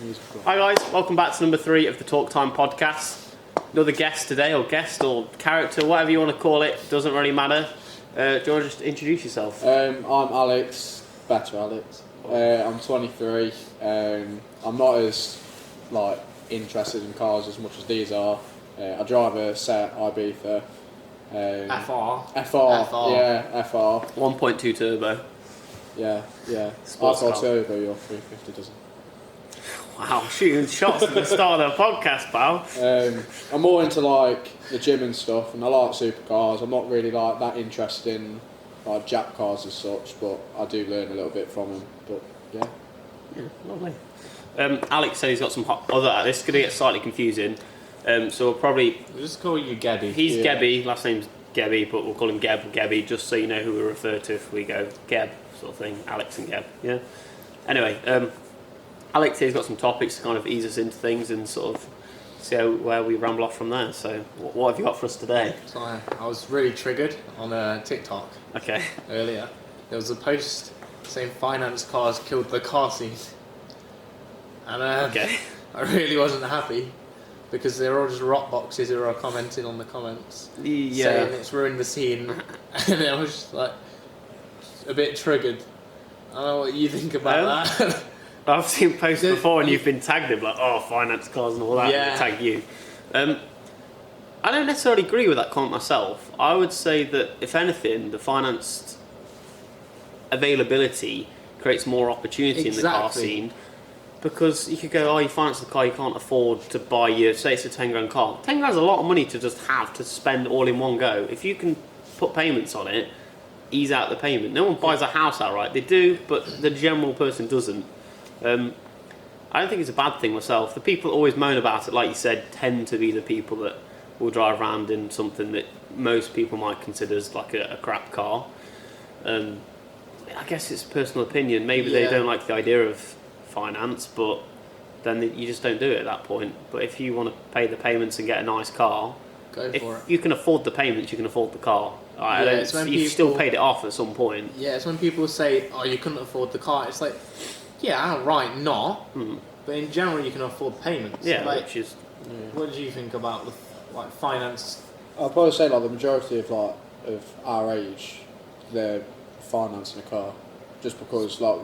musical. Hi guys, welcome back to number 3 of the Talk Time podcast. Another guest today, or character, whatever you want to call it, doesn't really matter. Do you want to just introduce yourself? I'm Alex, better Alex. I'm 23. I'm not as interested in cars as much as these are. I drive a set Ibiza. FR. Yeah, FR. 1.2 turbo. Yeah. Sports FR car. turbo, your 350 doesn't. Wow, shooting shots at the start of the podcast, pal. I'm more into the gym and stuff, and I like supercars. I'm not really that interested in Jap cars as such, but I do learn a little bit from them. But Yeah, lovely. Alex said he's got some other. This is going to get slightly confusing. So we'll probably. We'll just call you Gebbie. He's Gebbie, last name's Gebbie, but we'll call him Gebbie, just so you know who we refer to if we go Geb, sort of thing. Alex and Geb, yeah? Anyway, Alex here's got some topics to kind of ease us into things and sort of see where we ramble off from there. So, what have you got for us today? So I was really triggered on TikTok Okay. earlier. There was a post saying finance cars killed the car scene. And Okay. I really wasn't happy because they're all just rock boxes who are commenting on the comments saying it's ruined the scene. And I was just a bit triggered. I don't know what you think about that. I've seen posts before and you've been tagged in finance cars and all that, Yeah. and tag you. I don't necessarily agree with that comment myself. I would say that, if anything, the financed availability creates more opportunity in the car scene. Because you could go, you finance the car, you can't afford to buy say it's a 10 grand car. 10 grand is a lot of money to just have to spend all in one go. If you can put payments on it, ease out the payment. No one buys a house outright. They do, but the general person doesn't. I don't think it's a bad thing myself. The people that always moan about it, like you said, tend to be the people that will drive around in something that most people might consider as a crap car. I guess it's personal opinion. Maybe they don't like the idea of finance, but then you just don't do it at that point. But if you want to pay the payments and get a nice car, Go for it. You can afford the payments, you can afford the car. You've still paid it off at some point. Yeah, it's when people say, you couldn't afford the car. It's outright not. But in general, you can afford payments. Yeah, which is... What do you think about the finance? I'd probably say the majority of our age, they're financing a car, just because I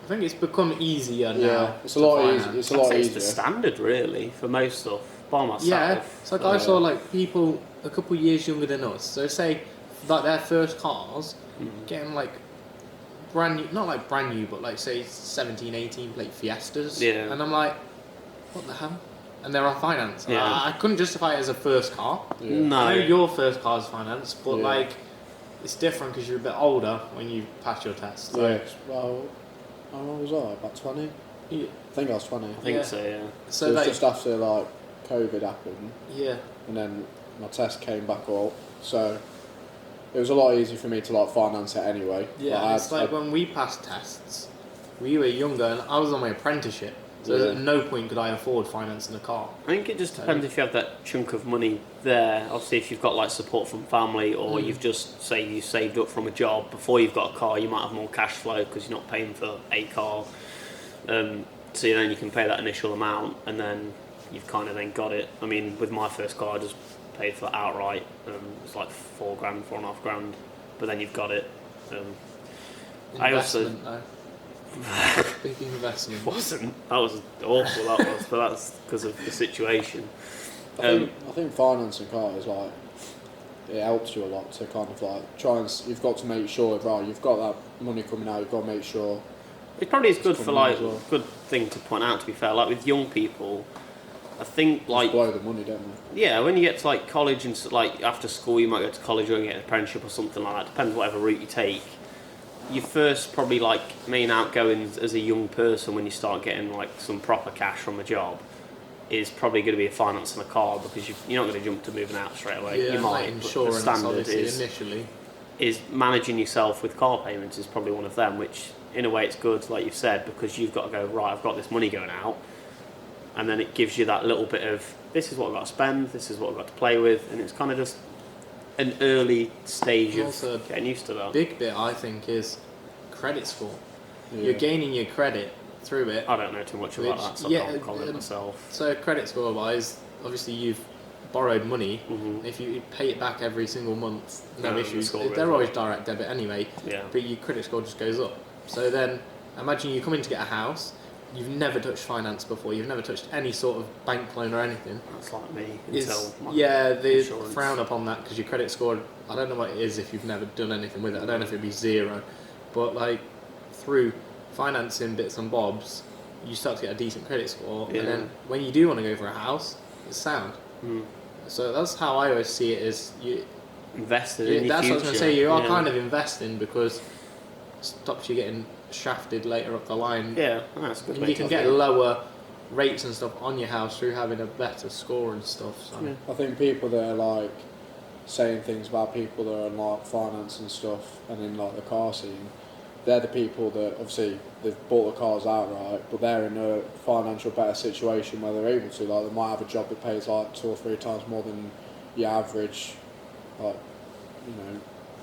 think it's become easier now. Yeah, it's a lot easier. It's a lot easier. It's the standard really for most stuff. By myself. Yeah, it's I saw people a couple of years younger than us. So say their first cars, getting brand new, not brand new, but say 17, 18 plate Fiestas. Yeah. And I'm like, what the hell? And they're on finance. Yeah. I couldn't justify it as a first car. Yeah. No. I know your first car's financed, but it's different because you're a bit older when you pass your test. Yeah. Well, how old was I? About 20? Yeah. I think I was 20. I think so, yeah. So it was just after COVID happened. Yeah. And then my test came back up, so it was a lot easier for me to finance it anyway. Yeah, it's when we passed tests, we were younger and I was on my apprenticeship, so at no point could I afford financing a car. I think it just depends if you have that chunk of money there. Obviously, if you've got support from family, or you've just you saved up from a job before you've got a car, you might have more cash flow because you're not paying for a car. So then you can pay that initial amount, and then you've kind of then got it. I mean, with my first car, I just paid for it outright. It's £4 grand, £4.5 but then you've got it. Investment, though. Big investment. That was awful. But that's because of the situation. I think financing cars it helps you a lot to kind of try and you've got to make sure you've got that money coming out. You've got to make sure. It probably is good for well. good thing to point out. To be fair, with young people, I think blow the money, don't they? Yeah, when you get to college and after school, you might go to college or get an apprenticeship or something like that. Depends whatever route you take. Your first probably main outgoings as a young person when you start getting some proper cash from a job is probably going to be financing a car, because you're not going to jump to moving out straight away. Yeah, you might, insurance, but the standard initially is managing yourself with car payments is probably one of them, which in a way it's good, like you've said, because you've got to go, right, I've got this money going out, and then it gives you that little bit of, this is what I've got to spend, this is what I've got to play with, and it's kind of just an early stage also of getting used to that. Big bit, I think, is credit score. Yeah. You're gaining your credit through it. I don't know too much about that, so I can't comment myself. So credit score wise, obviously you've borrowed money. If you pay it back every single month, no issues. They're always direct debit anyway. But your credit score just goes up. So then imagine you come in to get a house. You've never touched finance before. You've never touched any sort of bank loan or anything. That's like me. They frown upon that because your credit score. I don't know what it is if you've never done anything with it. I don't know if it'd be 0, but like through financing bits and bobs, you start to get a decent credit score, and then when you do want to go for a house, it's sound. So that's how I always see it: is you invested in your that's future. what I was going to say. You are kind of investing because it stops you getting shafted later up the line. Yeah, that's good. And you can get lower rates and stuff on your house through having a better score and stuff. So. I think people that are like saying things about people that are in like finance and stuff and in like the car scene, they're the people that obviously they've bought the cars outright, but they're in a financial better situation where they're able to. Like they might have a job that pays like 2 or 3 times more than your average, like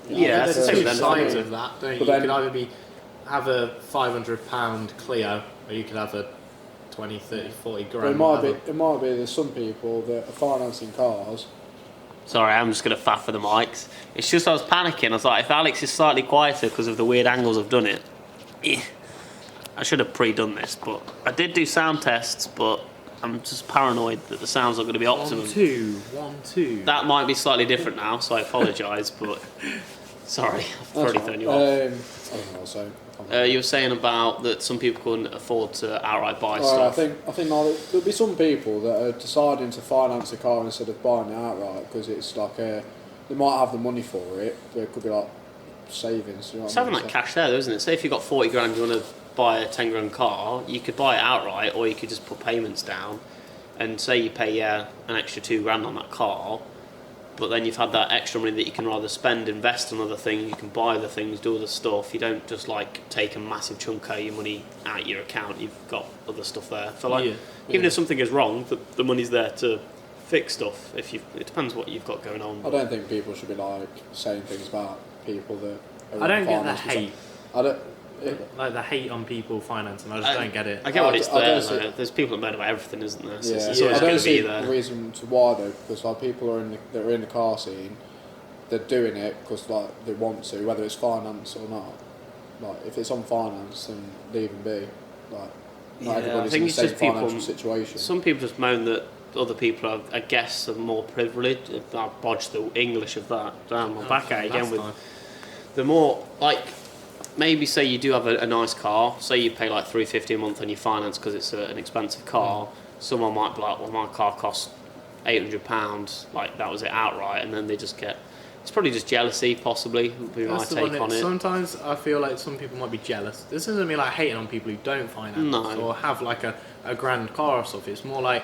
there's two sides of that. Don't you? You can either have a £500 Clio, or you could have a 20, 30, 40 grand. It might be there's some people that are financing cars. Sorry, I'm just going to faff for the mics. It's just I was panicking. I was like, if Alex is slightly quieter because of the weird angles I've done it, I should have pre-done this, but I did do sound tests, but I'm just paranoid that the sound's not going to be optimum. 1 2. That might be slightly different now, so I apologise, but sorry, I've already thrown you off. I don't know, so you were saying about that some people couldn't afford to outright buy stuff. I think like, there'll be some people that are deciding to finance a car instead of buying it outright because it's like they might have the money for it, but it could be like savings. You know it's having that cash there, though, isn't it? Say if you've got 40 grand, you want to buy a 10 grand car, you could buy it outright, or you could just put payments down, and say you pay an extra 2 grand on that car. But then you've had that extra money that you can rather spend, invest on other things, you can buy other things, do other stuff. You don't just like take a massive chunk of your money out of your account, you've got other stuff there. So like, even if something is wrong, the money's there to fix stuff. It depends what you've got going on. I don't think people should be like saying things about people that are I don't get the hate. I don't... Like the hate on people financing, I just don't get it. I get what it's there, though. There's people that moan about everything, isn't there? So it's always I going don't to be see there. the reason to why though, because like people that are in the car scene, they're doing it because like they want to, whether it's finance or not. Like if it's on finance, then leave them be. Like not everybody's in the same financial situation. Some people just moan that other people are, I guess, are more privileged. I bodged the English of that. Damn, I'm back at it again with the more like. Maybe say you do have a nice car, say you pay like $350 a month on your finance because it's an expensive car. Someone might be like, well, my car costs £800, like that was it outright, and then they just get, it's probably just jealousy possibly, would be my take on it. Sometimes I feel like some people might be jealous. This doesn't mean like hating on people who don't finance or have like a grand car or stuff. It's more like,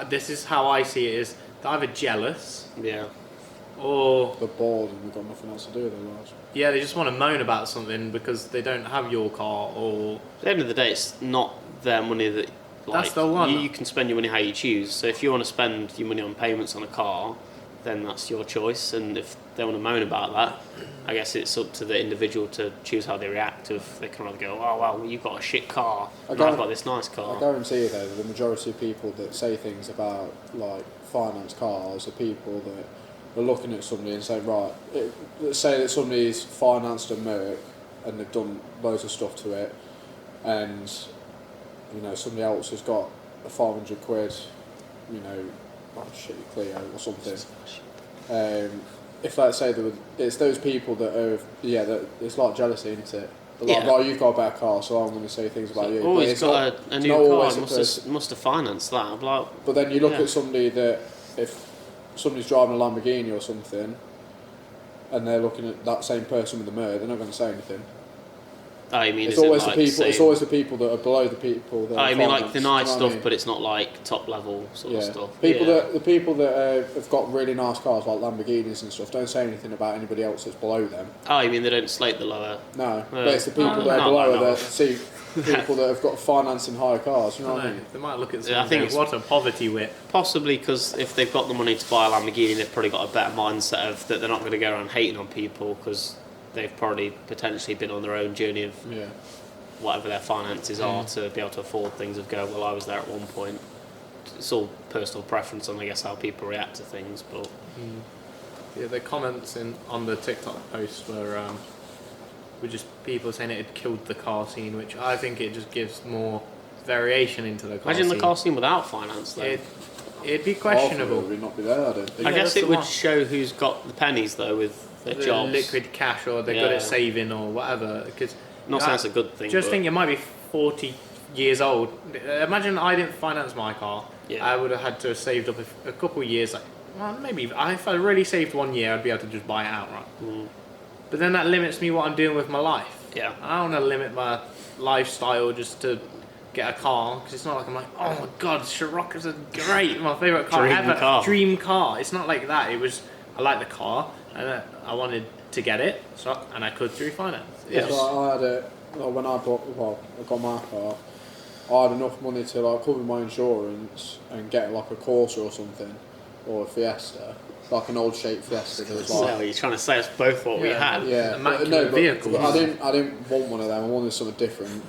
this is how I see it, is they're either jealous or they're bored and they've got nothing else to do otherwise. Yeah, they just want to moan about something because they don't have your car, or... At the end of the day, it's not their money that... Like, that's the one. You can spend your money how you choose. So if you want to spend your money on payments on a car, then that's your choice. And if they want to moan about that, I guess it's up to the individual to choose how they react. If they can either go, oh, well, you've got a shit car, and I've got this nice car. I guarantee you, though, the majority of people that say things about, like, finance cars are people that... They're looking at somebody and saying, right, let's say that somebody's financed a Merc and they've done loads of stuff to it, and somebody else has got a 500 quid, shitty Clio or something. If let's say it's those people that are, it's like jealousy, isn't it? They're like, you've got a better car, so I'm going to say things about you. Always got a new car, must have financed that. But then you look at somebody that, if somebody's driving a Lamborghini or something, and they're looking at that same person with a Merc, they're not going to say anything. Oh, you mean it's always the people that are below the people that. Oh, you mean like the nice stuff, but it's not like top level sort of stuff. The people that have got really nice cars like Lamborghinis and stuff don't say anything about anybody else that's below them. Oh, you mean they don't slate the lower? No, but it's the people that are below that see people that have got financing higher cars. You know what I mean? They might look at something. I think what a poverty whip. Possibly because if they've got the money to buy a Lamborghini, they've probably got a better mindset of that they're not going to go around hating on people because they've probably potentially been on their own journey of whatever their finances are to be able to afford things of go, well, I was there at one point. It's all personal preference on, I guess, how people react to things, but... Yeah, the comments on the TikTok post were just people saying it had killed the car scene, which I think it just gives more variation into the car scene. Imagine the car scene without finance, though. It'd be questionable. It would not be there, I don't think. I guess it would show who's got the pennies, though, with their jobs. Liquid cash, or they're good at saving, or whatever. Because not saying it's a good thing. Just think it might be 40 years old. Imagine I didn't finance my car. Yeah. I would have had to have saved up a couple of years. Like, well, maybe if I really saved 1 year, I'd be able to just buy it outright. But then that limits me what I'm doing with my life. Yeah. I don't want to limit my lifestyle just to get a car, because it's not like I'm like, oh my god, Scirocco's are great, my favourite car ever. Dream car. It's not like that. It was, I like the car, and I wanted to get it, and I could through finance. Yeah, so I had when I got my car, I had enough money to like cover my insurance and get like a Corsa or something, or a Fiesta, like an old shape Fiesta. That was like, so you're trying to say it's both what we had. Yeah, but I didn't want one of them. I wanted something different.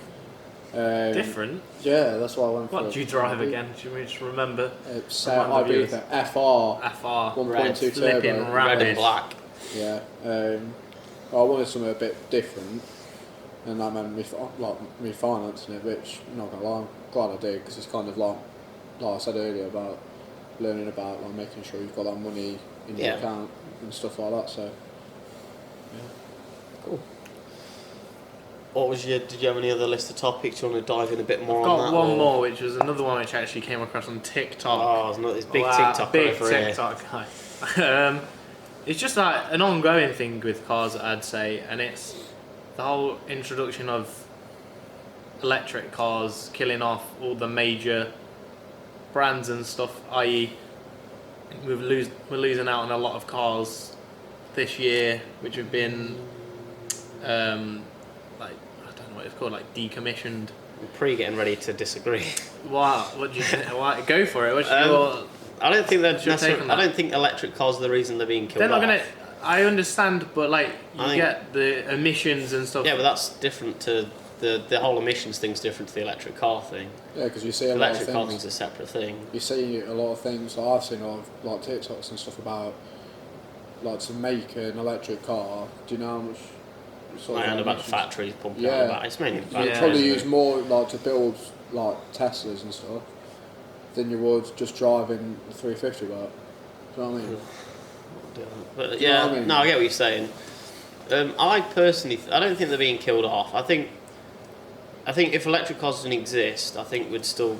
Different? Yeah, that's why I went for it. What do you drive again? Should we just remember? It's IB FR 1.2 turbo, red and black. Yeah, I wanted something a bit different, and that meant me financing it, which I'm not gonna lie, I'm glad I did, because it's kind of like I said earlier about learning about like making sure you've got that money in your account and stuff like that. So yeah, cool. What was did you have any other list of topics? Do you want to dive in a bit more on that? I've got one more, which was another one which I actually came across on TikTok. Oh, it's not this big TikTok over here. TikTok guy. It's just like an ongoing thing with cars, I'd say, and it's the whole introduction of electric cars killing off all the major brands and stuff, i.e. we're losing out on a lot of cars this year, which have been what it's called, like decommissioned. We're getting ready to disagree. Wow, what do you think? Go for it. I don't think I don't think electric cars are the reason they're being killed. They're not gonna. I understand, but like you get the emissions and stuff. Yeah, but that's different to the whole emissions thing's different to the electric car thing. Yeah, because you see electric car thing's a separate thing. You see a lot of things. Like I've seen a lot of like TikToks and stuff about like to make an electric car. Do you know how much? I know about the factories pumping out about. It's mainly the factories. You'd probably use more like to build like Teslas and stuff than you would just driving a 350 about. Do you know what I mean? But yeah, I mean? No, I get what you're saying. I personally, I don't think they're being killed off. I think if electric cars didn't exist, I think we'd still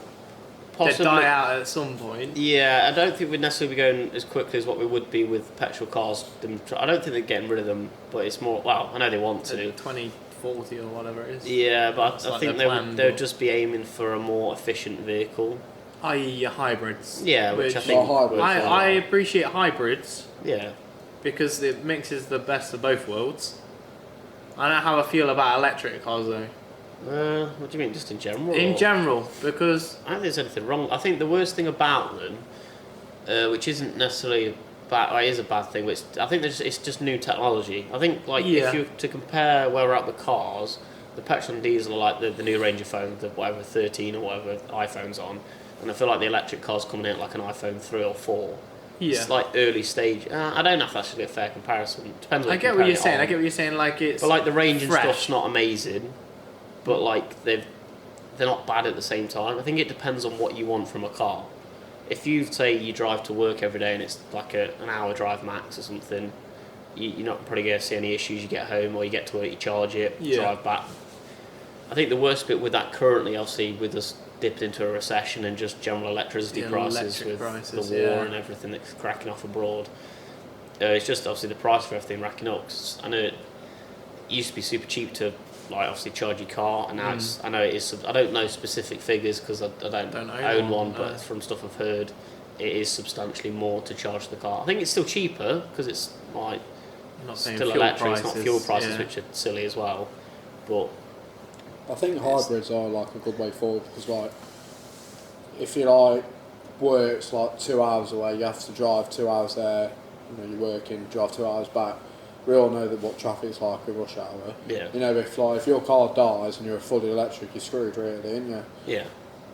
possibly they'd die out at some point. Yeah, I don't think we'd necessarily be going as quickly as what we would be with petrol cars. I don't think they're getting rid of them, but it's more. Well, I know they want to. 2040 or whatever it is. Yeah, but I think they would just be aiming for a more efficient vehicle. I.e. hybrids. Yeah, which I think... I appreciate hybrids. Yeah. Because it mixes the best of both worlds. I don't know how I feel about electric cars though. What do you mean, just in general? In general, because... I don't think there's anything wrong. I think the worst thing about them, which isn't necessarily bad, or is a bad thing, but I think it's just new technology. I think, like, if you to compare where we're at with cars, the petrol and diesel are like the new range of phone, the whatever 13 or whatever iPhone's on. And I feel like the electric car's coming out like an iPhone 3 or 4. Yeah. It's like early stage. I don't know if that's actually a fair comparison. Depends on I get what you're saying. Like it's. But like the range and fresh. stuff's not amazing, but like they're not bad at the same time. I think it depends on what you want from a car. If you say you drive to work every day and it's like an hour drive max or something, you're not probably going to see any issues. You get home or you get to work, you charge it, drive back. I think the worst bit with that currently, obviously, with us dipped into a recession and just general electricity prices with the war and everything that's cracking off abroad. It's just obviously the price for everything racking up. 'Cause I know it used to be super cheap to like obviously charge your car, and now it's, I know it is. I don't know specific figures because I don't own one, but from stuff I've heard, it is substantially more to charge the car. I think it's still cheaper because it's like still electric. It's not fuel prices, which are silly as well, but. I think hybrids are like a good way forward because like if you like work's like 2 hours away, you have to drive 2 hours there, you know, you're working, drive 2 hours back. we all know that what traffic's like at rush hour. Yeah. You know, if your car dies and you're a fully electric, you're screwed, really, aren't you? Yeah.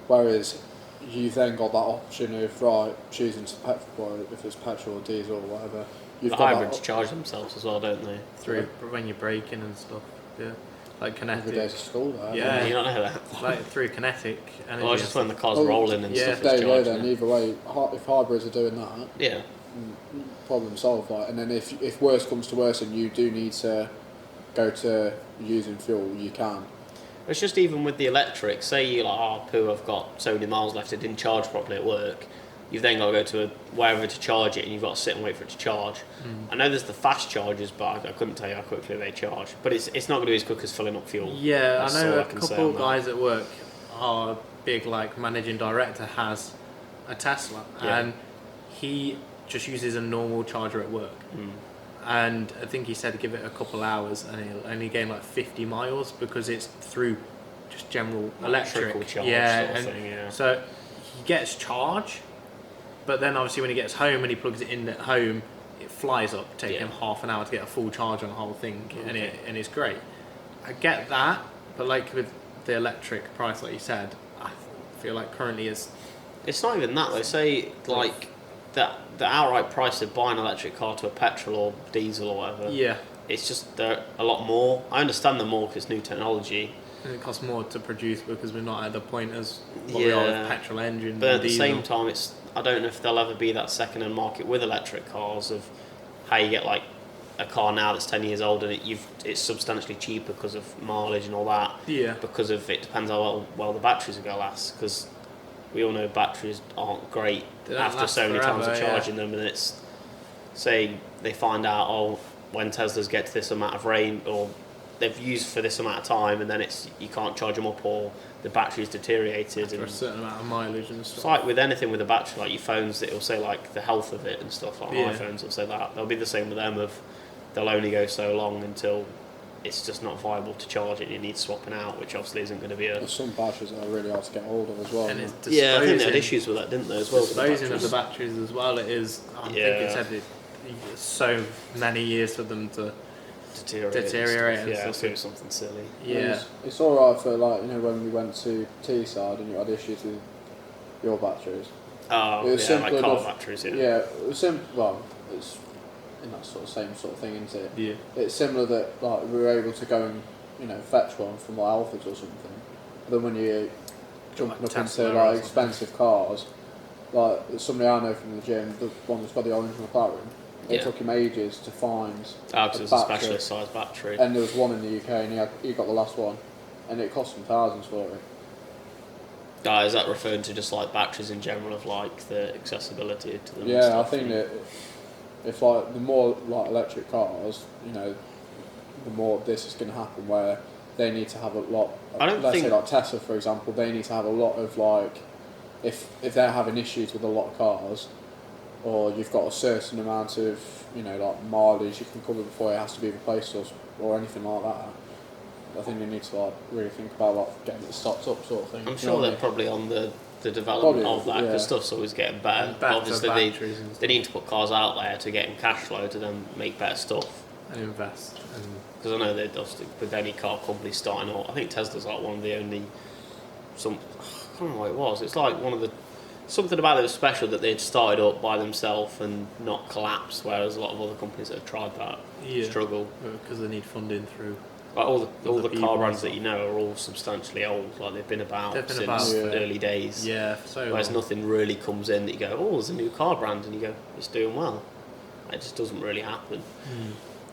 Whereas you've then got that option of choosing to petrol, if it's petrol or diesel or whatever. You've The got hybrids charge themselves as well, don't they? Through when you're braking and stuff. Yeah. Like every day kinetic. to school there. Yeah. You don't know that. Like through kinetic energy. Well, just when the car's Well, rolling and stuff. There It's you go charging then. it. Either way, if hybrids are doing that, Yeah. problem solved. And then if worse comes to worse and you do need to go to using fuel, you can. It's just even with the electric, say you poo, I've got so many miles left, it didn't charge properly at work. You've then got to go to wherever to charge it, and you've got to sit and wait for it to charge. I know there's the fast chargers, but I couldn't tell you how quickly they charge. But it's not going to be as quick as filling up fuel. Yeah, That's I know all a can say couple on that. guys at work, our big managing director has a Tesla, Yeah. and he just uses a normal charger at work. And I think he said give it a couple hours and he'll only gain 50 miles because it's through just general electric. Charge Yeah, sort of and thing, yeah. so he gets charge, but then obviously when he gets home and he plugs it in at home, it flies up, take him half an hour to get a full charge on the whole thing, and it's great. I get that, but with the electric price, like you said, I feel like currently is. It's not even that though. Say the outright price of buying an electric car to a petrol or diesel or whatever. Yeah. It's just they're a lot more. I understand them more because it's new technology. And it costs more to produce because we're not at the point as what we are with petrol engine. But and at the diesel. same time, I don't know if there'll ever be that second-hand market with electric cars of how you get a car now that's 10 years old and it's substantially cheaper because of mileage and all that. Yeah. Because of it depends how well the batteries are going to last. Because we all know batteries aren't great They don't after last so many times of forever, charging them, and it's say they find out when Teslas get to this amount of range or they've used for this amount of time, and then you can't charge them up or the battery's deteriorated. For And a certain amount of mileage and stuff. it's like with anything with a battery, like your phones, it'll say the health of it and stuff. iPhones will say that. They'll be the same with them. They'll only go so long until it's just not viable to charge it. And you need swapping out, which obviously isn't going to be There's some batteries that are really hard to get hold of as well. And it's I think they had disposing- issues with that, didn't they? As well. with the disposing of the batteries. batteries as well. It is. I think it said so many years for them to deteriorate and Yeah, stuff. so something silly. Yeah. It's alright for when we went to Teesside and you had issues with your batteries. Oh, It was yeah, simple like car enough. batteries. Yeah. Yeah, it was simple. Well, it's in that same sort of thing, isn't it? Yeah. It's similar that we were able to go and fetch one from Alphards or something. But then when you jumping up Tesla into or something. expensive cars, somebody I know from the gym, the one that's got the orange McLaren, it took him ages to find Because it's a specialist size battery. and there was one in the UK and he got the last one, and it cost him thousands for it. Is that referring to just batteries in general of the accessibility to them? and Yeah, stuff? I think that if the more electric cars, the more this is going to happen where they need to have a lot. Let's say Tesla, for example, they need to have a lot of if they're having issues with a lot of cars, or you've got a certain amount of mileage you can cover before it has to be replaced or anything like that. I think they need to really think about getting it stocked up, sort of thing. I'm sure they're probably on the development of that because stuff's always getting better. And better Obviously, batteries and they need to put cars out there to get in cash flow to then make better stuff. And invest. Because I know they're with any car company starting out. I think Tesla's one of the only. I can't remember what it was. It's one of the. Something about it was special that they'd started up by themselves and not collapsed, whereas a lot of other companies that have tried that struggle. Because they need funding through. All the people car brands and that you know are all substantially old. They've been about since Yeah. early days. Yeah, for so Whereas long. nothing really comes in that you go, there's a new car brand, and you go, it's doing well. It just doesn't really happen.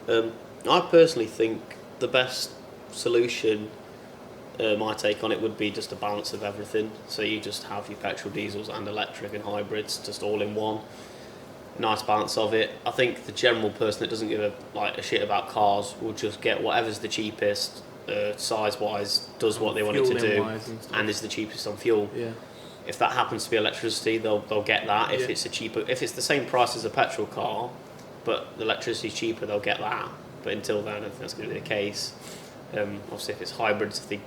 I personally think the best solution, my take on it, would be just a balance of everything. So you just have your petrol, diesels, and electric and hybrids just all in one. Nice balance of it. I think the general person that doesn't give a shit about cars will just get whatever's the cheapest, size-wise, does what they want it to do, Fueling-wise and is the cheapest on fuel. Yeah. If that happens to be electricity, they'll get that. If Yeah. if it's the same price as a petrol car, but the electricity's cheaper, they'll get that. But until then, I don't think that's going to be the case. Obviously, if it's hybrids, if they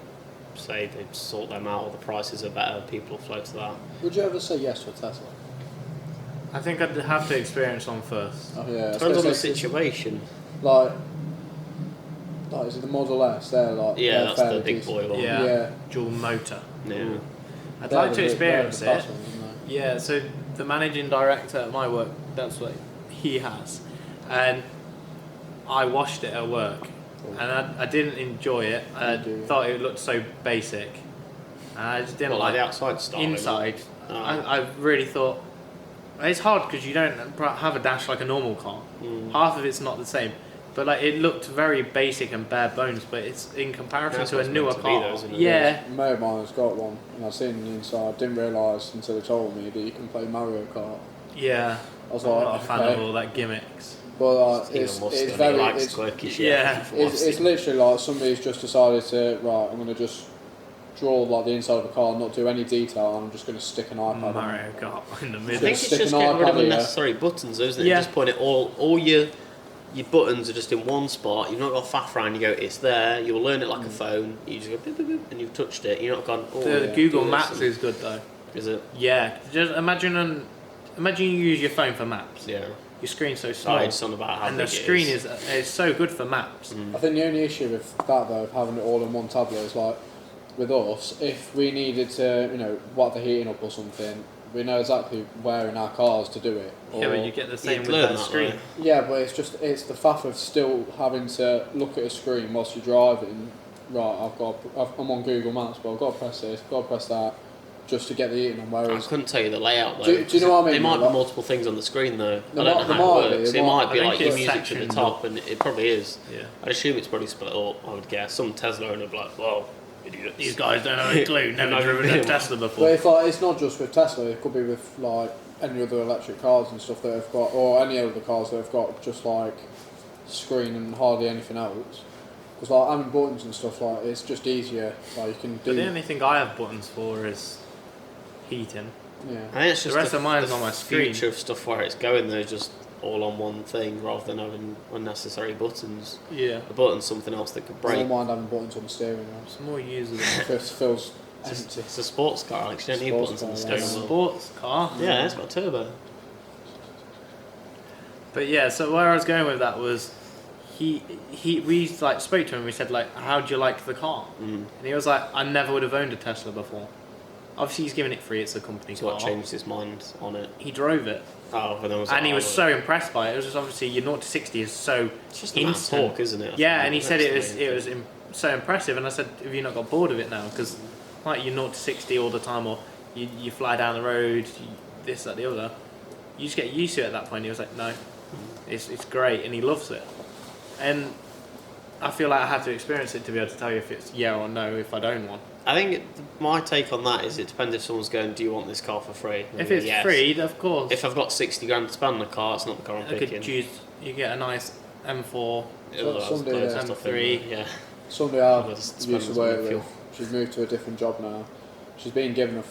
say they sort them out or the prices are better, people will flow to that. Would you ever say yes to a Tesla? I think I'd have to experience one first. Oh, yeah. Depends on the situation. like is it the Model S? They're like they're that's the fairly big decent. boy one. Yeah. Dual motor. Yeah. I'd They're like to the- experience they're the it. fast ones, aren't Yeah, so the managing director at my work, that's what he has. And I washed it at work. And I didn't enjoy it. I thought it looked so basic. And I just didn't Like the outside style. inside. Oh. I really thought it's hard because you don't have a dash like a normal car. Half of it's not the same, but like it looked very basic and bare bones. But it's in comparison That's to what a it's newer meant to be, car. though, isn't it? Yeah, A mate of mine has got one, and I've seen the inside. Didn't realise until they told me that you can play Mario Kart. yeah. I was I'm like, not a fan okay. of all that gimmicks. But Elon it's Musk only very likes it's, quirky shit. Yeah. it's literally like somebody's just decided to I'm going to just draw like the inside of a car, not do any detail, and I'm just going to stick an iPad on. Mario Kart in the I middle. think it's Stick just an getting rid of iPad here. unnecessary buttons, though, isn't it? Yeah. Just putting it all your buttons are just in one spot. You've not got faff around. You go, it's there. You'll learn it like a phone. You just go boop, boop, boop, and you've touched it. You're not gone. Oh, The yeah, Google do this Maps and- is good though. Is it? Yeah, just imagine you use your phone for maps. Yeah. Your screen's so small, It's on about how and the big it screen is so good for maps. I think the only issue with that though, of having it all in one tablet, is like with us, if we needed to, whack the heating up or something, we know exactly where in our cars to do it. Yeah, Or- but you get the same You'd with learn that that screen. way. Yeah, but it's the faff of still having to look at a screen whilst you're driving. Right, I'm on Google Maps, but I've got to press this, got to press that, just to get the heating on. I Whereas couldn't tell you the layout though. Do you know what I mean? There might be Like- multiple things on the screen though. I There don't might- know there how might it be, works. there It might I be think like your it's music to the sectioned top, and it probably is. Yeah. I'd assume it's probably split up. I would guess some Tesla owner would be like, well, idiots. These guys don't have a clue. Never Never driven a been. Tesla but before. if it's not just with Tesla, it could be with like any other electric cars and stuff that have got, or any other cars that have got just like screen and hardly anything else. Because like having buttons and stuff, like it's just easier. Like you can But do. the only thing I have buttons for is heating. Yeah. I think it's just The rest of mine is the on my screen. future of stuff where it's going though, just all on one thing rather than having unnecessary buttons. Yeah. A button's something else that could I break. don't mind having buttons on the steering wheel. It's more usable. It feels It's empty. it's a sports car, Alex. You don't need Sports buttons on the car, steering yeah. wheel. Sports car. Yeah, it's got a turbo. But yeah, so where I was going with that was, we like spoke to him. We said like, how do you like the car? And he was like, I never would have owned a Tesla before. Obviously, he's giving it free. It's a company So car. what changed his mind on it? He drove it, Oh, but then was and like, he was oh, so impressed by it. It was just obviously your 0 to 60 is so It's just the amount of instant. torque, isn't it? I Yeah, think and he that's said the it was main it was thing. so impressive. And I said, have you not got bored of it now? Because like you're 0 to 60 all the time, or you fly down the road, this, that, the other. You just get used to it at that point. He was like, no, it's great, and he loves it. And I feel like I have to experience it to be able to tell you if it's yeah or no if I'd own one. I think my take on that is it depends if someone's going, do you want this car for free? If it's Yes. free, of course. If I've got 60 grand to spend on the car, it's not the car I'm I could picking. choose, you get a nice M4. Someday, Loads of yeah. stuff in M3. there, yeah. Somebody I Well, it's used to spends work more with, fuel. she's moved to a different job now. She's been given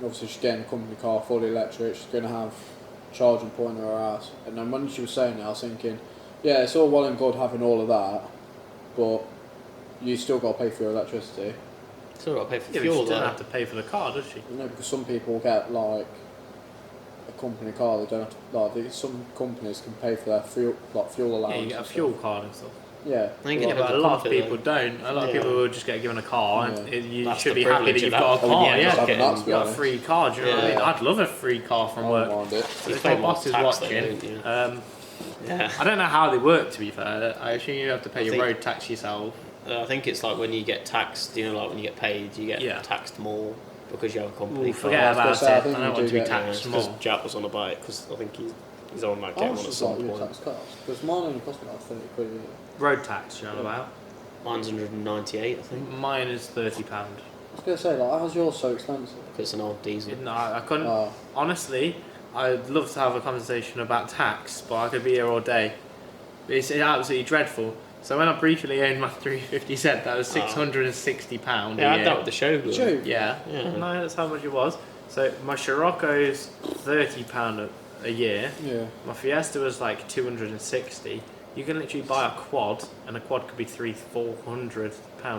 obviously she's getting a company car, fully electric. She's going to have charging point in her house. And then when she was saying that, I was thinking, yeah, it's all well and good having all of that, but you still got to pay for your electricity. Still got to pay for Yeah, but fuel she doesn't though. have to pay for the car, does she? You know, because some people get like a company car, they don't have to, some companies can pay for their fuel allowance. Yeah, you get a and fuel stuff. card and stuff. Yeah. I think but it Yeah, like- but a the lot of comfort, people though. don't. A lot of Yeah. people will just get given a car, and Yeah. you That's should the be happy privilege that of you've got a that. car. Yeah, Yeah, just having that, to you've be got a honest. free car. Do you know what I mean? Yeah. I'd love a free car from I work. don't mind it. You If pay my more boss is tax though, watching, don't you? Yeah. I don't know how they work. To be fair, I assume you have to pay I your think- road tax yourself. I think it's like when you get taxed, like when you get paid, you get Yeah. taxed more because you have a company Ooh, car. forget I was about gonna it. say, I I think don't you want do to be get- taxed Because more. Jack was on about it because I think he's on like How getting much one at does some like your point. tax cost? Because mine only cost me like 30 quid a year. Road tax, you know about? Mine's 198, I think. Mine is £30. I was going to say, like, how's yours so expensive? Because it's an old diesel. No, I couldn't. Oh. Honestly, I'd love to have a conversation about tax, but I could be here all day. It's absolutely dreadful. So when I briefly owned my 350Z, that was £660 Yeah, I a had year. that with the Shogun. Joke. Yeah. Yeah. No, that's how much it was. So my Scirocco's £30 a year. Yeah. My Fiesta was like 260. You can literally buy a quad, and a quad could be £400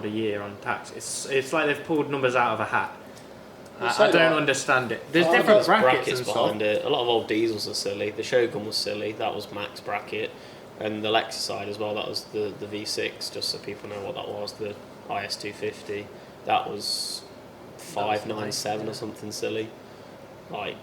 a year on tax. It's like they've pulled numbers out of a hat. It's I like don't that. understand it. There's Oh, different there's brackets Brackets and stuff. behind it. A lot of old diesels are silly. The Shogun was silly. That was max bracket. And the Lexus side as well, that was the V6, just so people know what that was, the IS250. That was 597 or something silly. Like,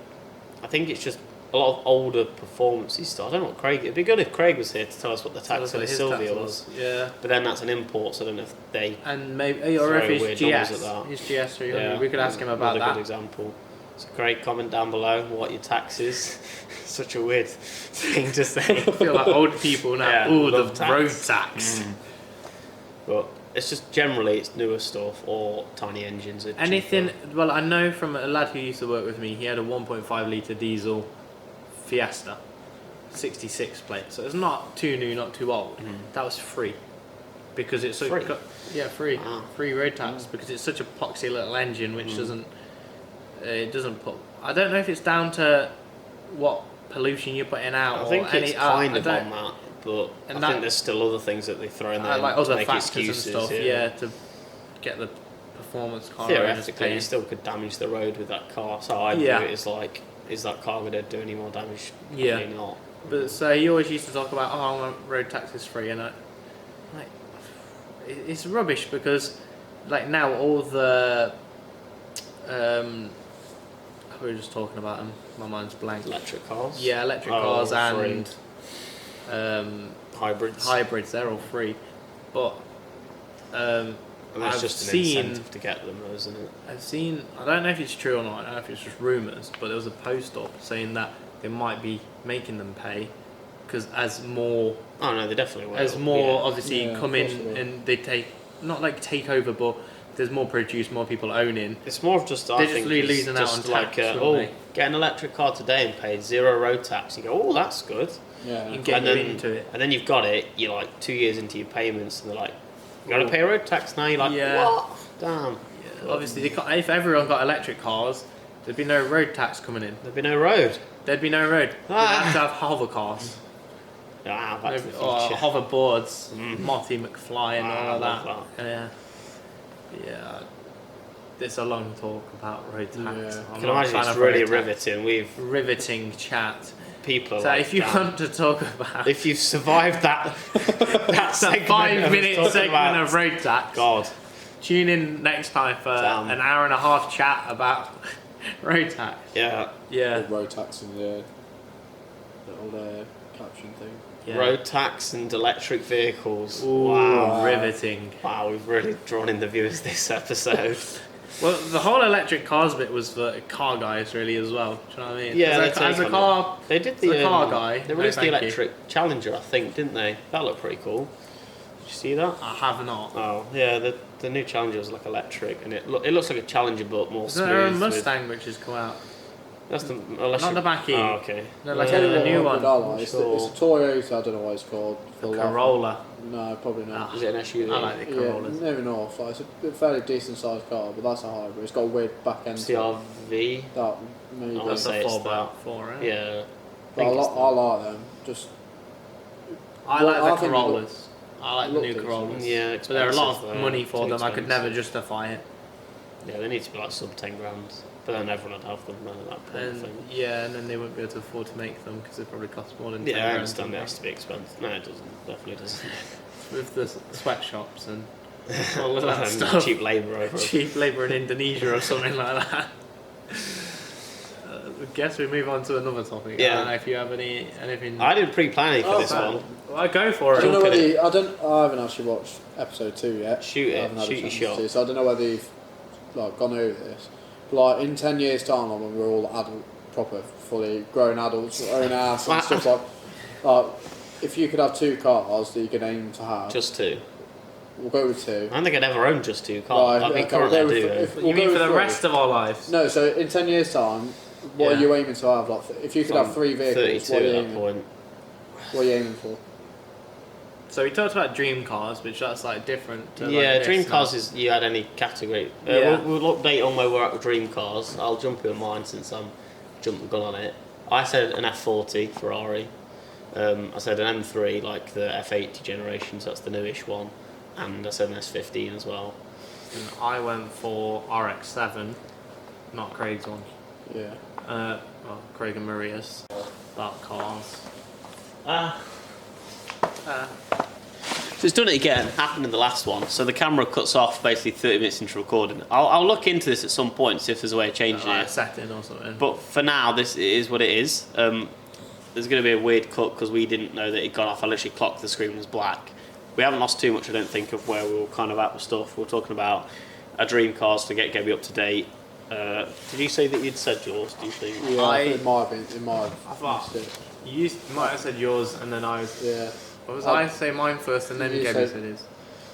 I think it's just a lot of older performancey stuff. I don't know what Craig... It'd be good if Craig was here to tell us what the tax on his Sylvia was. Yeah. But then that's an import, so I don't know if they... And maybe... Or if weird his GS. numbers at that. His GS 300. Yeah. We could ask him about Another that. good example. So Craig, comment down below what your tax is. Such a weird thing to say. I feel like old people now. Yeah, Ooh, the love tax. road tax. But it's just generally it's newer stuff or tiny engines. Are Anything... cheaper. Well, I know from a lad who used to work with me, he had a 1.5 litre diesel Fiesta. 66 plate. So it's not too new, not too old. That was free. Because it's so... Free? Free. Wow. Free road tax. Because it's such a poxy little engine which doesn't... It doesn't put... I don't know if it's down to what pollution you're putting out. I think or it's any, kind of I on that, but and I that- think there's still other things that they throw in there like to other make factors excuses. and stuff, to get the performance car. Theoretically, you still could damage the road with that car. So I view it as like, is that car going to do any more damage? Yeah. Probably not. But so he always used to talk about, my road tax is free, and it's rubbish because, like now all the, we were just talking about them. My mind's blank. Electric cars. Yeah, electric cars and hybrids. hybrids. They're all free, but And that's I've just an seen- incentive to get them, though, isn't it? I've seen. I don't know if it's true or not. I don't know if it's just rumours, but there was a post up saying that they might be making them pay because as more Oh no, they definitely will. as more yeah. obviously Yeah, come of course in they will. and they take not like take over, but there's more produce, more people owning. It's more of just, I They're think, just really it's losing out just on like, tax, wouldn't they? get an electric car today and pay 0 road tax. You go, oh, that's good. Yeah. You can get and you then, into it. And then you've got it, you're like 2 years into your payments, and they're like, you got to pay a road tax now. You're like, Yeah. what? Damn. Yeah, obviously, if everyone got electric cars, there'd be no road tax coming in. There'd be no road. There'd be no road. You'd Ah. have to have hovercars. Ah, back to the Or future. hoverboards, Marty McFly and Ah, all of I that. love Yeah. It's a long talk about road tax. Yeah. I I'm can not a imagine fan it's of really road tax. riveting. Riveting chat. People are So like, if you damn. want to talk about If you've survived that that segment of 5-minute talking segment about- of road tax, God, tune in next time for Damn. an hour and a half chat about road tax. yeah. Yeah. Road tax and the old caption thing. Yeah. Road tax and electric vehicles. Ooh, Wow. riveting. Wow, we've really drawn in the viewers this episode. Well, the whole electric cars bit was for car guys, really, as well. Do you know what I mean? Yeah, as a car. They did as the a car guy, They no, released the thank you. electric Challenger, I think, didn't they? That looked pretty cool. Did you see that? I have not. Oh, yeah. The new Challenger was like electric, and it looks like a Challenger but more Is smooth. there a with- Mustang which has come out? That's the electric. Not the Mackie. Oh, okay. No, like Tell you a what new would one. I like, It's a Toyota, I don't know what it's called. A Corolla. No, probably not. Is it an SUV? I like the Yeah, Corollas. near enough. Like, it's a fairly decent sized car, but that's a hybrid. It's got a weird back end. CRV. That maybe. I wanna That's say a it's 4x4, right? Yeah. But I like them. Just I Well, like I the think Corollas. I like the look new decent. Corollas. Yeah, But they're a lot expensive, of though. money for Too them. I could never expensive. justify it. Yeah, they need to be like sub 10 grand. But then everyone would have them at that point, I And think. yeah, and then they wouldn't be able to afford to make them because they probably cost more than 10 Yeah, I grand, understand it don't has to be expensive. No, it doesn't. Definitely doesn't. they? With the sweatshops and all of that stuff. Cheap labour over. Cheap labour in Indonesia or something like that. I guess we move on to another topic. Yeah. I don't know if you have anything. I didn't pre-plan anything for this Oh, one. Well, I go for I it. don't know Jump in whether I haven't actually watched episode 2 yet. Shoot it. I haven't had a Shoot your chance shot. to, so I don't know whether you've like gone over this. But like in 10 years' time, like, when we're all adult, proper, fully grown adults, own house and stuff like, if you could have 2 cars that you could aim to have, Just 2. we'll go with 2. I don't think I'd ever own just 2 cars. Right, I mean, okay, we'll currently I go do. with- though. if- You we'll mean go for the with 3. rest of our lives? No, so in 10 years' time, what Yeah. are you aiming to have? Like, if you could have 3 vehicles, 32 what are, you at that aiming, point. what are you aiming for? So we talked about dream cars, which that's like different. To Yeah, like dream this cars now. is you had any category. Yeah. We'll update on where we're at with dream cars. I'll jump in mine since I'm jumped the gun on it. I said an F40 Ferrari. I said an M3 like the F80 generation, so that's the newish one, and I said an S15 as well. And I went for RX-7, not Craig's one. Yeah. Well, Craig and Maria's about cars. So it's done it again. Happened in the last one. So the camera cuts off basically 30 minutes into recording. I'll look into this at some point, see if there's a way of changing Like a it. setting or something. But for now, this is what it is. There's going to be a weird cut because we didn't know that it got off. I literally clocked the screen was black. We haven't lost too much, I don't think, of where we were kind of at with stuff. We were talking about our dream cars to get Gebbie up to date. Did you say that you'd said yours, do you think? Yeah, I think it might have been. It might I have. thought you might have said yours and then I was. Yeah. What was I say mine first and then You Gebbie said- said his.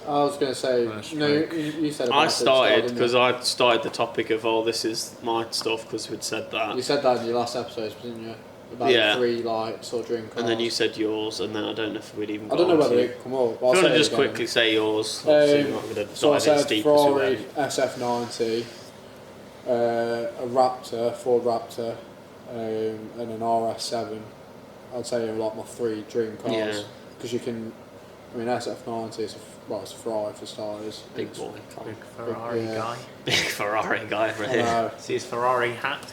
I was going to say, no, you said about I it, started didn't because you? I started the topic of, oh, this is my stuff because we'd said that. You said that in your last episode, didn't you? About Yeah. the 3 like sort of dream cars. And then you said yours, and then I don't know if we'd even I don't know got whether onto it come up. But If I'll you say want to it just again. quickly say yours, obviously we're not going to So I dive in as said deep as we Ferrari went. SF90, a Raptor, Ford Raptor, and an RS7. I'd say are like my 3 dream cars. Yeah. Because you can, I mean SF90 is it's a Ferrari for starters. Big It's- boy. Big Ferrari Yeah. guy. Big Ferrari guy right I here. know. See his Ferrari hat.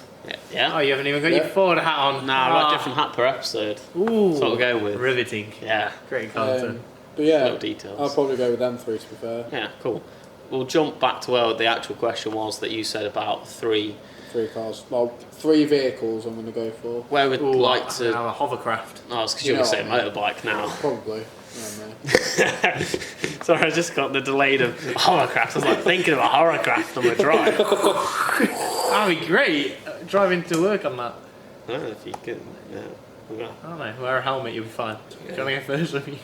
Yeah. Oh, you haven't even got Yeah. your Ford hat on. Nah, I've got a different hat per episode. Ooh. That's what we're going with. Riveting. Yeah. Great content. But yeah, Little details. I'll probably go with them 3 to be fair. Yeah, cool. We'll jump back to where the actual question was that you said about 3. 3 cars. Well, 3 vehicles I'm going to go for. Where we'd Ooh, like I to. have a hovercraft. Oh, it's because you're You going to say know- motorbike now. Probably. Yeah, mate. Sorry, I just got the delayed of hovercraft. I was like thinking about hovercraft on the drive. That'd be great. Driving to work on that. I don't know if you could. Yeah. Okay. I don't know. Wear a helmet, you'll be fine. Do you want to go first with me?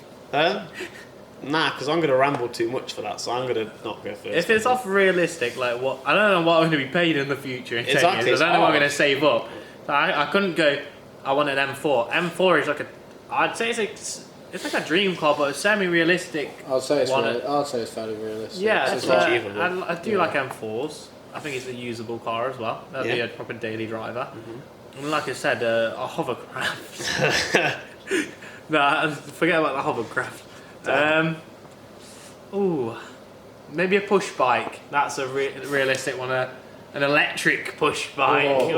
Nah, because I'm going to ramble too much for that, so I'm going to not go first. If it's off realistic, like what I don't know what I'm going to be paid in the future in 10 Exactly, years. I don't know what I'm it's going to save up. So I couldn't go. I want an M4. M4 is like a. I'd say it's like a dream car, but a semi-realistic. I'd say it's One- fairly realistic. Yeah, It's That's like- achievable. I do Yeah. like M4s. I think it's a usable car as well. That'd be Yeah. a proper daily driver. And like I said, a hovercraft. Nah, forget about the hovercraft. Ooh, maybe a push bike. That's a realistic one. An electric push bike. Oh,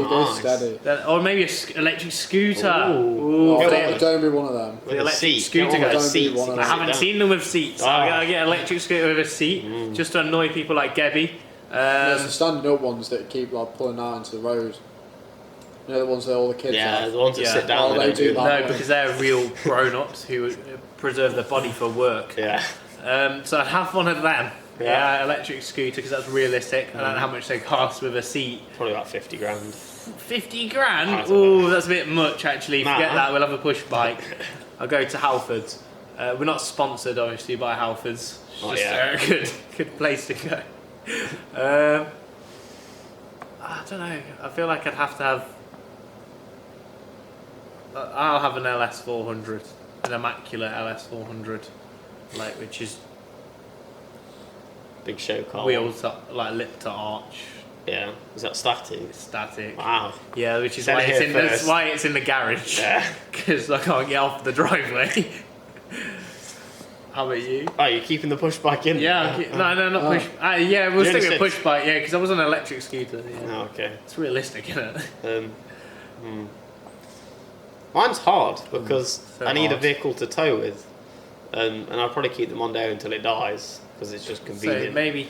Ooh. go nice. steady. Or maybe an electric scooter. Ooh. Ooh, Oh, Go on. don't be one of them. With a electric seat. scooter Get one with guys. a seat. Don't be one of I them. haven't seen them with seats. Oh. I gotta get an electric scooter with a seat just to annoy people like Gebbie. There's the standing up ones that keep like pulling out into the road. You know the ones that all the kids Yeah, have? the ones that Yeah. sit down. Oh, they don't do them. that. No, because they're real grown-ups who preserve their body for work. Yeah. So I'd have one of them. Yeah. Yeah, electric scooter because that's realistic. I don't know how much they cost with a seat. Probably about 50 grand. 50 I grand? don't Ooh, know. that's a bit much actually. Nah. Forget that. We'll have a push bike. I'll go to Halfords. We're not sponsored obviously by Halfords. It's Not just yet. a good place to go. I don't know. I feel like I'd have to have. I'll have an LS400, an immaculate LS400, like which is Big show car. wheels up, like lip to arch, Yeah. Is that static? static. Wow. Yeah, which is Said why it it's here in. That's first. why it's in the garage. Yeah. Because I can't get off the driveway. How about you? Oh, you're keeping the push bike in? Yeah, no, not push. Yeah, we'll You stick only with push bike. Yeah, because I was on an electric scooter. Yeah. Oh, okay. It's realistic, isn't it? Mine's hard because So I need a hard. vehicle to tow with, and I'll probably keep the Mondeo until it dies because it's just So convenient. maybe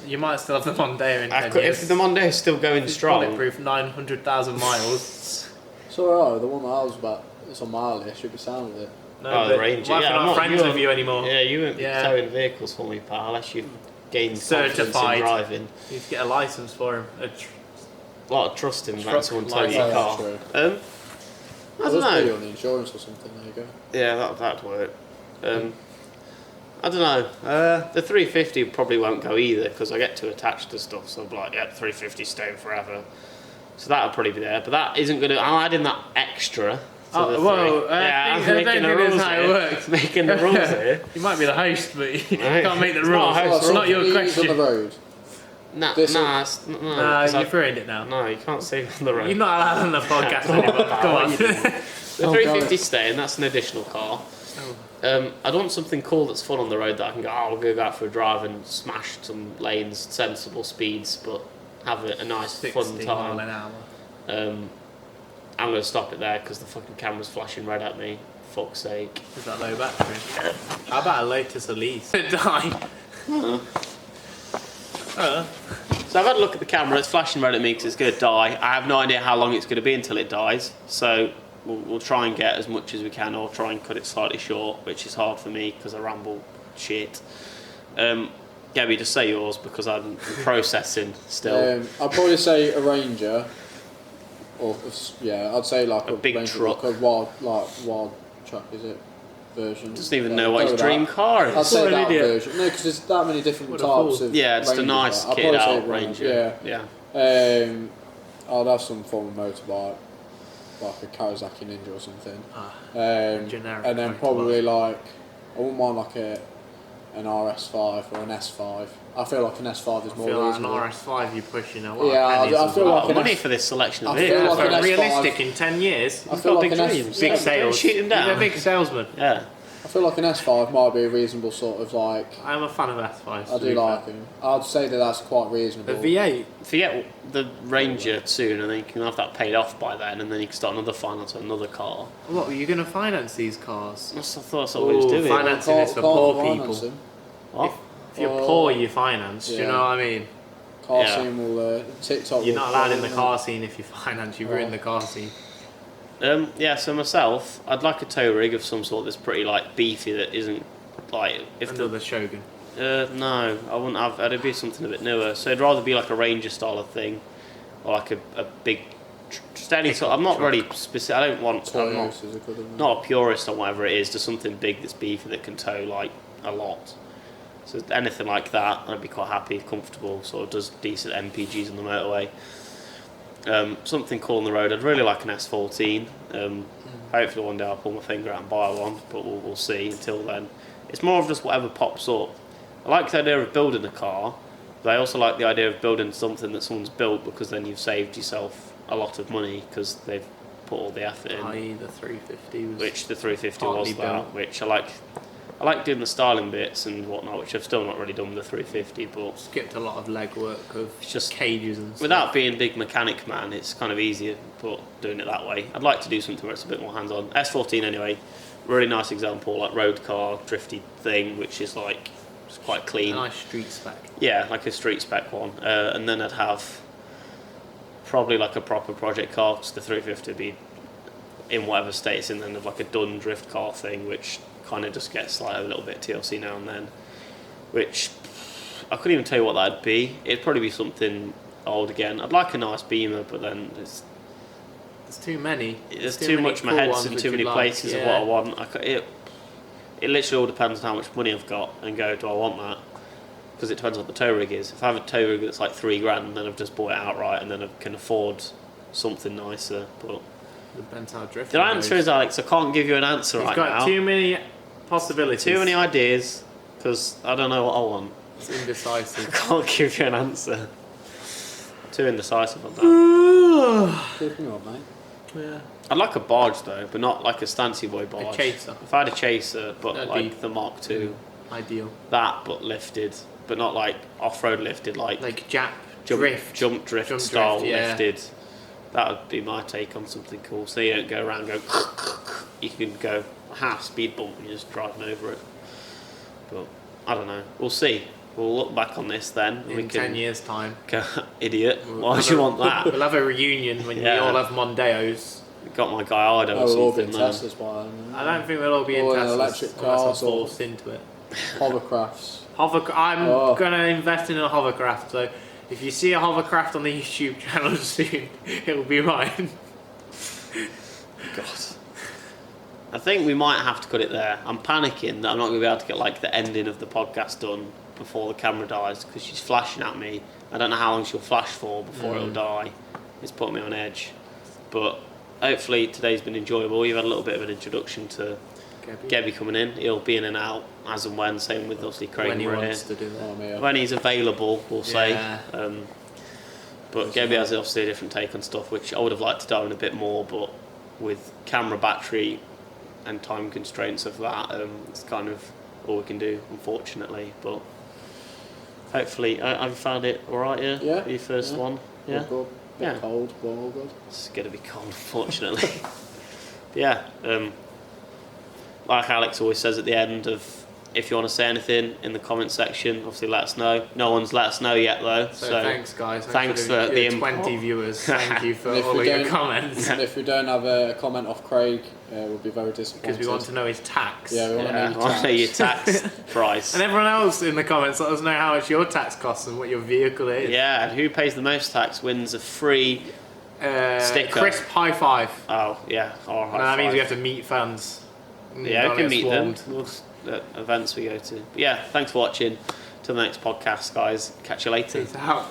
you might still have the Mondeo in 10 years. If the Mondeo is still going It's strong, bulletproof, 900,000 miles. It's alright, the one that I was about, it's on my list, should be sound with it. No, Oh, the but Ranger. What if Yeah, we're I'm not not- friends you're- with you anymore? yeah, you won't be Yeah. towing vehicles for me, pal, unless you've gained confidence in Certified. driving. You need to get a license for him. A lot of trust in letting Truck someone tow your license. car. True. I I'll don't just put you know. on the insurance or something, there you go. Yeah, that'd work. I don't know. The 350 probably won't go either because I get too attached to stuff. So I'm like, yeah, 350 staying forever. So that'll probably be there. But that isn't going to. I'm adding that extra. To the whoa, three. I Yeah, think- I'm I making don't the think rules that's how it here. works. Making the rules here. You might be the host, but you Right. can't make the It's rules. not a host It's rule. not your On the question. road. Nah, This no, 'cause You've ruined it now. no, you can't say on the road. You're not allowed on the podcast anymore. Come on. The 350 staying, that's an additional car. I'd want something cool that's fun on the road that I can go, I'll go out for a drive and smash some lanes, sensible speeds, but have a nice 60 fun mile time. an hour. I'm going to stop it there because the fucking camera's flashing red at me. fuck's sake. Is that low battery? How about a Lotus Elise? It die. So I've had a look at the camera. It's flashing red at me because it's going to die. I have no idea how long it's going to be until it dies. So we'll try and get as much as we can, or try and cut it slightly short, which is hard for me because I ramble shit. Gebbie, just say yours because I'm processing still. I'd probably say a Ranger, or I'd say like a big Ranger, truck, like a wild truck, is it? Version. Doesn't even know what his dream car is. I'd say that version. No, because there's that many different types of. Yeah, it's Rangers, a nice like. kit out Ranger. Yeah. I'd have some form of motorbike, like a Kawasaki Ninja or something. Generic. And then probably like, I wouldn't mind like an RS5 or an S5. I feel like an S5 is more reasonable. An RS5 you're pushing a lot. Yeah, I feel like money for this selection of I feel vehicles. like an realistic S5, in 10 years. I feel like big an dreams. Big sales. Shoot him down. You're a big salesman. Yeah. I feel like an S5 might be a reasonable sort of like. I'm a fan of S5s. I do like them. I'd say that's quite reasonable. A V8. Forget the Ranger soon, and then you can have that paid off by then, and then you can start another finance on another car. What, are you going to finance these cars? I thought that's what we was doing. Financing is for poor people. Them. What? If you're poor, you finance. Do you know what I mean? Car scene will TikTok. You're not allowed in the car scene if you finance. You ruin the car scene. So myself, I'd like a tow rig of some sort that's pretty like beefy, that isn't like Another Shogun. No, I wouldn't have. It'd be something a bit newer. So it'd rather be like a Ranger style of thing, or like a big. Just any sort. I'm not really specific. I don't want. I'm not a purist on whatever it is. Just something big that's beefy that can tow like a lot. So anything like that, I'd be quite happy, comfortable. Sort of does decent MPGs on the motorway. Something cool on the road. I'd really like an S14. Hopefully one day I'll pull my finger out and buy one, but we'll see. Until then, it's more of just whatever pops up. I like the idea of building a car, but I also like the idea of building something that someone's built, because then you've saved yourself a lot of money because they've put all the effort in. I.e. the 350 was. Which the 350 was that. Built. Which I like. I like doing the styling bits and whatnot, which I've still not really done with the 350, but skipped a lot of legwork of just cages and stuff. Without being big mechanic man, it's kind of easier, but doing it that way. I'd like to do something where it's a bit more hands-on. S14 anyway, really nice example, like road car, drifty thing, which is like it's quite clean. A nice street spec. Yeah, like a street spec one. And then I'd have probably like a proper project car, because the 350 would be in whatever state it's in, then of like a done drift car thing, which kind of just gets like a little bit TLC now and then, which I couldn't even tell you what that'd be. It'd probably be something old again. I'd like a nice Beamer, but then there's too many. There's too much my head's in too many places of what I want. It literally all depends on how much money I've got, and go, do I want that? Because it depends what the tow rig is. If I have a tow rig that's like $3,000, then I've just bought it outright, and then I can afford something nicer. But depends how drifting. the answer is, Alex, I can't give you an answer right now. You've got too many possibilities. Too many ideas, because I don't know what I want. It's indecisive. I can't give you an answer. Too indecisive on that. Keeping up, mate. Yeah. I'd like a barge though, but not like a Stancy Boy barge. A chaser. If I had a chaser, but That'd like be the Mark II. Ideal. That, but lifted, but not like off-road lifted, like jump drift style yeah. lifted. That would be my take on something cool. So you don't go around and go. You can go speed bump and you're just driving over it. But I don't know. We'll see. We'll look back on this then. In 10 years' time. Idiot. Why would you want that? We'll have a reunion when we all have Mondeos. Got my Gallardo or we'll all be something. Teslas by then. I don't think they'll all be in Or an Teslas electric unless I'm car, forced into it. Hovercrafts. I'm going to invest in a hovercraft, so if you see a hovercraft on the YouTube channel soon, it'll be mine. God. I think we might have to cut it there. I'm panicking that I'm not going to be able to get like the ending of the podcast done before the camera dies, because she's flashing at me. I don't know how long she'll flash for before it'll die. It's put me on edge. But hopefully today's been enjoyable. You've had a little bit of an introduction to Gebbie coming in. He'll be in and out as and when. Same with obviously Craig. When he wants to do that. When he's available, we'll say. But That's Gebbie has obviously a different take on stuff, which I would have liked to dive in a bit more, but with camera battery and time constraints of that, it's kind of all we can do, unfortunately. But hopefully, have you found it alright here? Yeah. Your first one? Yeah. All good. Yeah. Cold, but all good. It's going to be cold, unfortunately. But yeah. like Alex always says at the end of, if you want to say anything in the comment section, obviously let us know. No one's let us know yet though. So thanks guys. Thanks for the 20 viewers. Thank you for all of your comments. And if we don't have a comment off Craig, we'll be very disappointed. Because we want to know his tax. Yeah, we want to know your tax price. And everyone else in the comments, let us know how much your tax costs and what your vehicle is. Yeah, and who pays the most tax wins a free sticker. Crisp high five. Oh, yeah. Or high that means five. we have to meet fans. Yeah, we can meet them. At events we go to. But yeah, thanks for watching. Till the next podcast, guys. Catch you later. Peace out.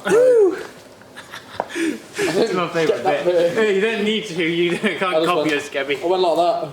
It's my favourite bit. You don't need to. You can't copy us, Gebbie. I went like that.